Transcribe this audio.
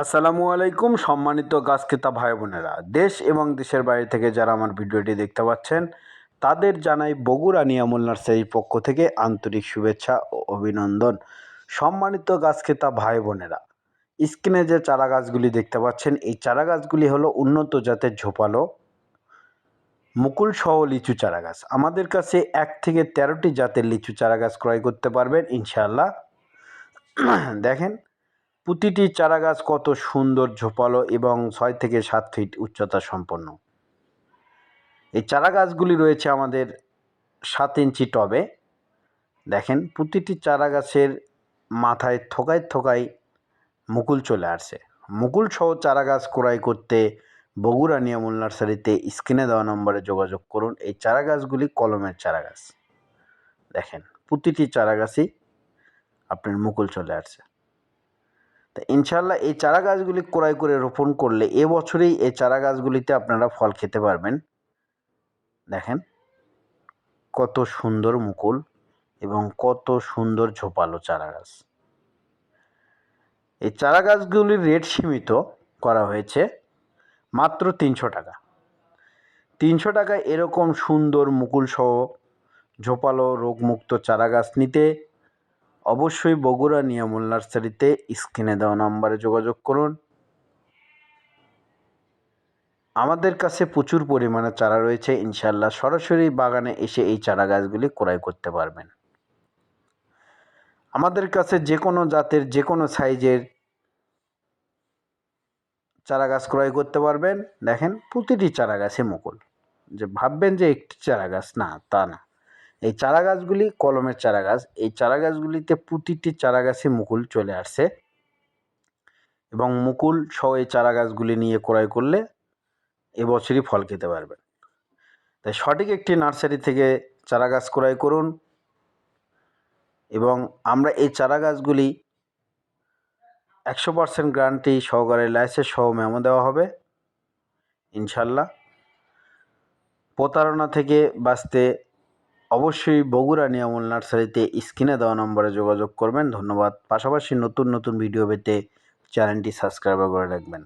আসসালামু আলাইকুম সম্মানিত গাছ ক্রেতা ভাই বোনেরা, দেশ এবং দেশের বাইরে থেকে যারা আমার ভিডিওটি দেখতে পাচ্ছেন তাদের জানাই বগুড়া নিয়ামুল নার্সারির পক্ষ থেকে আন্তরিক শুভেচ্ছা ও অভিনন্দন। সম্মানিত গাছ ক্রেতা ভাই বোনেরা, স্ক্রিনে যে চারা গাছগুলি দেখতে পাচ্ছেন এই চারা গাছগুলি হলো উন্নত জাতের ঝোপালো মুকুল সহ লিচু চারা গাছ। আমাদের কাছে 1 থেকে 13টি জাতের লিচু চারা গাছ ক্রয় করতে পারবেন ইনশাআল্লাহ। দেখেন প্রতিটি চারাগাছ কত সুন্দর ঝোপালো এবং 6 থেকে 7 ফিট উচ্চতা সম্পন্ন। এই চারাগাছগুলি রয়েছে আমাদের 7 ইঞ্চি টবে। দেখেন প্রতিটি চারাগাছের মাথায় থোকায় থোকায় মুকুল চলে আসছে। মুকুল সহ চারাগাছ ক্রয় করতে বগুড়া নিয়ামুল নার্সারিতে স্ক্রিনে দেওয়া নম্বরে যোগাযোগ করুন। এই চারাগাছগুলি কলমের চারাগাছ। দেখেন প্রতিটি চারাগাছই আপনার মুকুল চলে আসছে। তা ইনশাআল্লাহ এই চারা গাছগুলি ক্রয় করে রোপণ করলে এবছরেই এই চারা গাছগুলিতে আপনারা ফল খেতে পারবেন। দেখেন কত সুন্দর মুকুল এবং কত সুন্দর ঝোপালো চারা গাছ। এই চারা গাছগুলির রেট সীমিত করা হয়েছে মাত্র 300 টাকা। 300 টাকায় এরকম সুন্দর মুকুল সহ ঝোপালো রোগমুক্ত চারা গাছ নিতে অবশ্যই বগুড়া নিয়ামুল নার্সারিতে স্ক্রিনে দেওয়া নম্বরে যোগাযোগ করুন। আমাদের কাছে প্রচুর পরিমাণে চারা রয়েছে, ইনশাআল্লাহ সরাসরি বাগানে এসে এই চারা গাছগুলি ক্রয় করতে পারবেন। আমাদের কাছে যে কোনো জাতের যে কোনো সাইজের চারা গাছ ক্রয় করতে পারবেন। দেখেন প্রতিটি চারা গাছে মুকুল, যে ভাববেন যে একটি চারা গাছ, না তা না। এই চারা গাছগুলি কলমের চারা গাছ। এই চারা গাছগুলিতে প্রতিটি চারা গাছে মুকুল চলে আসছে এবং মুকুল সহ এই চারা গাছগুলি নিয়ে ক্রয় করলে এবছরই ফল খেতে পারবেন। তাই সঠিক একটি নার্সারি থেকে চারা গাছ ক্রয় করুন এবং আমরা এই চারা গাছগুলি 100% গ্যারান্টি সহকারে লাইসেন্স সহ মেমো দেওয়া হবে ইনশাআল্লাহ। প্রতারণা থেকে বাঁচতে অবশ্যই বগুড়া নিয়ামুল নার্সারিতে স্ক্রিনে দেওয়া নম্বরে যোগাযোগ করবেন। ধন্যবাদ। পাশাপাশি নতুন নতুন ভিডিও পেতে চ্যানেলটি সাবস্ক্রাইব করে রাখবেন।